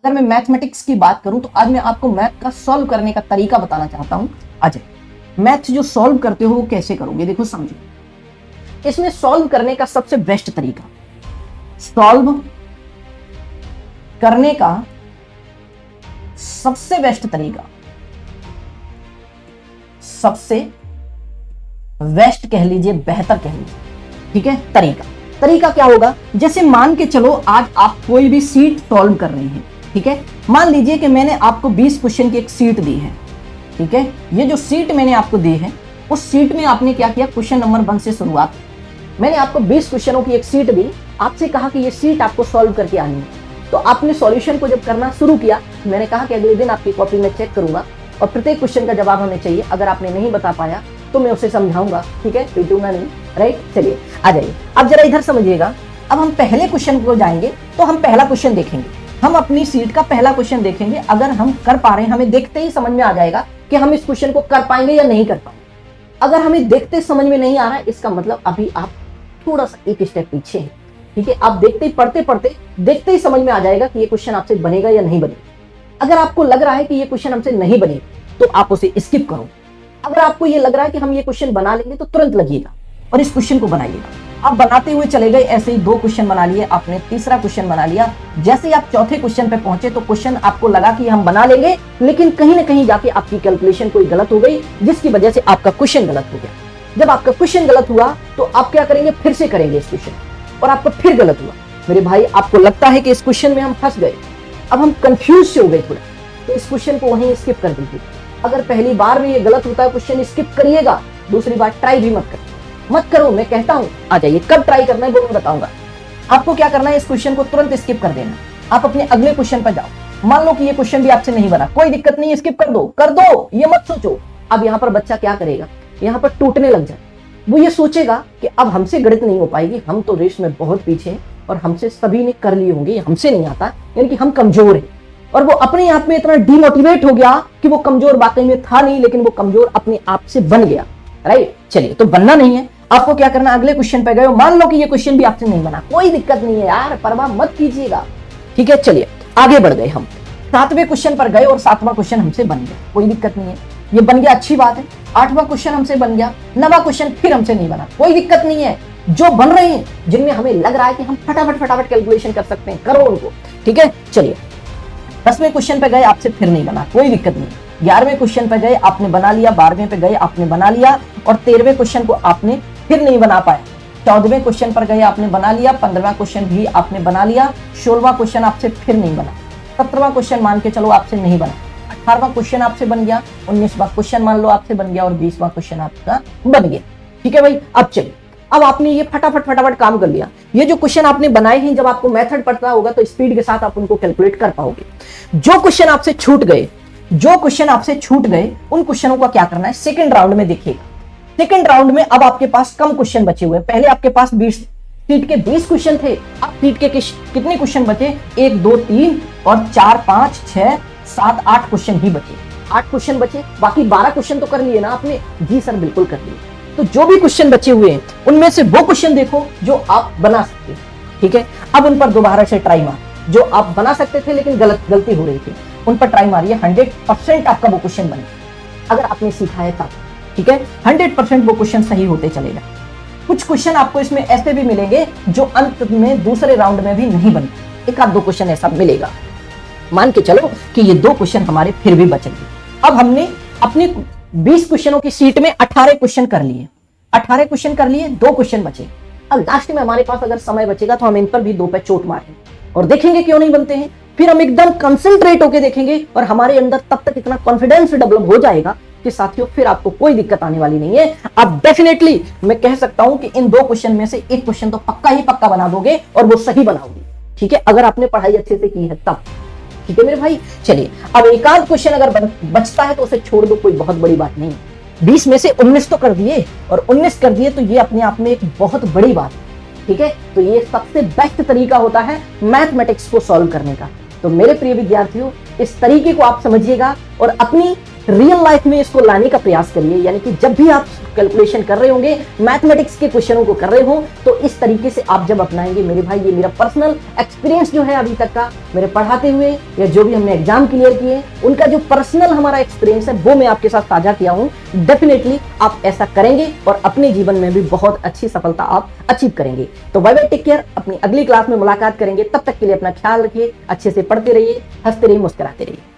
अगर मैं मैथमेटिक्स की बात करूं तो आज मैं आपको मैथ का सॉल्व करने का तरीका बताना चाहता हूं। अजय, मैथ जो सॉल्व करते हो वो कैसे करोगे, देखो समझो। इसमें सॉल्व करने का सबसे बेस्ट तरीका, सॉल्व करने का सबसे बेस्ट तरीका, सबसे बेस्ट कह लीजिए, बेहतर कह लीजिए, ठीक है। तरीका क्या होगा, जैसे मान के चलो आज आप कोई भी सीट सॉल्व कर रहे हैं, ठीक है। मान लीजिए कि मैंने आपको 20 क्वेश्चन की एक सीट दी है, ठीक है। ये जो सीट मैंने आपको दी है, उस सीट में आपने क्या किया, क्वेश्चन नंबर 1 से शुरुआत। मैंने आपको 20 क्वेश्चनों की एक सीट दी, आपसे कहा कि ये सीट आपको सॉल्व करके आनी है। तो आपने सॉल्यूशन को जब करना शुरू किया, मैंने कहा कि अगले दिन आपकी कॉपी में चेक करूंगा और प्रत्येक क्वेश्चन का जवाब हमें चाहिए। अगर आपने नहीं बता पाया तो मैं उसे समझाऊंगा, ठीक है, पीटूंगा नहीं, राइट। चलिए आ जाइए, अब जरा इधर समझिएगा। अब हम पहले क्वेश्चन को जाएंगे तो हम पहला क्वेश्चन देखेंगे, हम अपनी सीट का पहला क्वेश्चन देखेंगे। अगर हम कर पा रहे हैं, हमें देखते ही समझ में आ जाएगा कि हम इस क्वेश्चन को कर पाएंगे या नहीं कर पाएंगे। अगर हमें देखते समझ में नहीं आ रहा है, इसका मतलब अभी आप थोड़ा सा एक स्टेप पीछे है, ठीक है। आप देखते ही पढ़ते पढ़ते देखते ही समझ में आ जाएगा कि ये क्वेश्चन आपसे बनेगा या नहीं बनेगा। अगर आपको लग रहा है कि ये क्वेश्चन हमसे नहीं बनेगा तो आप उसे स्किप करो। अगर आपको ये लग रहा है कि हम ये क्वेश्चन बना लेंगे तो तुरंत लगिएगा और इस क्वेश्चन को बनाइएगा। आप बनाते हुए चले गए, ऐसे ही 2 क्वेश्चन बना लिए आपने, तीसरा क्वेश्चन बना लिया। जैसे ही आप चौथे क्वेश्चन पे पहुंचे तो क्वेश्चन आपको लगा कि हम बना लेंगे, लेकिन कहीं ना कहीं जाके आपकी कैलकुलेशन कोई गलत हो गई, जिसकी वजह से आपका क्वेश्चन गलत हो गया। जब आपका क्वेश्चन गलत हुआ तो आप क्या करेंगे, फिर से करेंगे इस क्वेश्चन, और आपका फिर गलत हुआ। मेरे भाई, आपको लगता है कि इस क्वेश्चन में हम फंस गए, अब हम कंफ्यूज से हो गए थोड़ा, तो इस क्वेश्चन को वहीं स्किप कर दीजिए। अगर पहली बार में ये गलत होता है, क्वेश्चन स्किप करिएगा, दूसरी बार ट्राई भी मत करो। मैं कहता हूं आ जाइए, कब ट्राई करना है वो मैं बताऊंगा। आपको क्या करना है, इस क्वेश्चन को तुरंत स्किप कर देना, आप अपने अगले क्वेश्चन पर जाओ। मान लो कि ये क्वेश्चन भी आपसे नहीं बना, कोई दिक्कत नहीं, स्किप कर दो, ये मत सोचो। अब यहाँ पर बच्चा क्या करेगा, यहाँ पर टूटने लग जाए। वो ये सोचेगा कि अब हमसे गणित नहीं हो पाएगी, हम तो रेस में बहुत पीछे हैं और हमसे सभी ने कर लिए होंगे, हमसे नहीं आता, यानी कि हम कमजोर हैं। और वो अपने आप में इतना डिमोटिवेट हो गया कि वो कमजोर वाकई में था नहीं, लेकिन वो कमजोर अपने आप से बन गया, राइट। चलिए, तो बनना नहीं है, आपको क्या करना, अगले क्वेश्चन पे गए, मान लो कि ये क्वेश्चन भी आपसे नहीं बना, कोई दिक्कत नहीं है यार, परवाह मत कीजिएगा, ठीक है। चलिए आगे बढ़ गए, हम 7वें क्वेश्चन पर गए और 7वां क्वेश्चन हमसे बन गया, कोई दिक्कत नहीं है, ये बन गया, अच्छी बात है। 8वां क्वेश्चन हमसे बन गया, 9वां क्वेश्चन फिर हमसे नहीं बना, कोई दिक्कत नहीं है। जो बन रहे हैं, जिनमें हमें लग रहा है कि हम फटाफट कैलकुलेशन कर सकते हैं, करो उनको, ठीक है। चलिए 10वें क्वेश्चन पे गए, आपसे फिर नहीं बना, कोई दिक्कत नहीं। 11वें क्वेश्चन पे गए, आपने बना लिया, 12वें पे गए, आपने बना लिया, और 13वें क्वेश्चन को आपने फिर नहीं बना पाया। 14वें क्वेश्चन पर गए, आपने बना लिया, 15वां क्वेश्चन भी आपने बना लिया, 16वां क्वेश्चन आपसे फिर नहीं बना, 17वां क्वेश्चन मान के चलो आपसे नहीं बना, 18वां क्वेश्चन आपसे बन गया, 19वां क्वेश्चन मान लो आपसे बन गया, और 20वां क्वेश्चन आपका बन गया, ठीक है भाई। अब चलिए, अब आपने ये फटाफट काम कर लिया। ये जो क्वेश्चन आपने बनाए हैं, जब आपको मेथड पढ़ना होगा तो स्पीड के साथ आप उनको कैलकुलेट कर पाओगे। जो क्वेश्चन आपसे छूट गए, उन क्वेश्चनों का क्या करना है, सेकंड राउंड में देखिएगा। सेकंड राउंड में अब आपके पास कम क्वेश्चन बचे हुए हैं। पहले आपके पास 20 सीट के 20 क्वेश्चन थे, अब सीट के कितने क्वेश्चन बचे, 1 2 3 और 4 5 6 7 8 क्वेश्चन ही बचे। 8 क्वेश्चन बचे, बाकी 12 क्वेश्चन तो कर लिए ना आपने? जी सर, बिल्कुल कर लिए। तो जो भी क्वेश्चन बचे हुए हैं, उनमें से वो क्वेश्चन देखो जो आप बना सकते हैं, ठीक है। अब उन पर दोबारा से ट्राई मार, जो आप बना सकते थे लेकिन गलती हो रही थी, उन पर ट्राई मारिए। 100% आपका वो क्वेश्चन बने, अगर आपने सीखा है तब, ठीक है। 100% वो क्वेश्चन सही होते चलेगा। कुछ क्वेश्चन आपको इसमें ऐसे भी मिलेंगे जो अंत में दूसरे राउंड में भी नहीं बने, 1 आध 2 क्वेश्चन ऐसा मिलेगा। मान के चलो कि ये 2 क्वेश्चन हमारे फिर भी बचेंगे। अब हमने अपने 20 क्वेश्चनों की सीट में 18 क्वेश्चन कर लिए, 2 क्वेश्चन बचे। अब लास्ट में हमारे पास अगर समय बचेगा तो हम इन पर भी 2 पे चोट मारेंगे और देखेंगे क्यों नहीं बनते हैं। फिर हम एकदम कंसंट्रेट होकर देखेंगे और हमारे अंदर तब तक इतना कॉन्फिडेंस डेवलप हो जाएगा कि साथियों फिर आपको कोई दिक्कत आने वाली नहीं है। अब डेफिनेटली मैं कह सकता हूं कि इन 2 क्वेश्चन में से एक क्वेश्चन तो पक्का बना दोगे और वो सही बनाओगे, ठीक है, अगर आपने पढ़ाई अच्छे से की है तब, ठीक है मेरे भाई। चलिए, अब एक आध क्वेश्चन अगर बचता है तो उसे छोड़ दो, कोई बहुत बड़ी बात नहीं है। 20 में से 19 तो कर दिए, और 19 कर दिए तो ये अपने आप में एक बहुत बड़ी बात है, ठीक है। तो ये सबसे बेस्ट तरीका होता है मैथमेटिक्स को सॉल्व करने का। तो मेरे प्रिय विद्यार्थियों, इस तरीके को आप समझिएगा और अपनी रियल लाइफ में इसको लाने का प्रयास करिए। यानी कि जब भी आप कैलकुलेशन कर रहे होंगे, मैथमेटिक्स के क्वेश्चनों को कर रहे हो, तो इस तरीके से आप जब अपनाएंगे मेरे भाई, ये मेरा पर्सनल एक्सपीरियंस जो है अभी तक का मेरे पढ़ाते हुए या जो भी हमने एग्जाम क्लियर किए, उनका जो पर्सनल हमारा एक्सपीरियंस है वो मैं आपके साथ साझा किया हूं। डेफिनेटली आप ऐसा करेंगे और अपने जीवन में भी बहुत अच्छी सफलता आप अचीव करेंगे। तो बाय बाय, टेक केयर। अपनी अगली क्लास में मुलाकात करेंगे, तब तक के लिए अपना ख्याल रखिए, अच्छे से पढ़ते रहिए, हंसते रहिए, मुस्कुराते रहिए।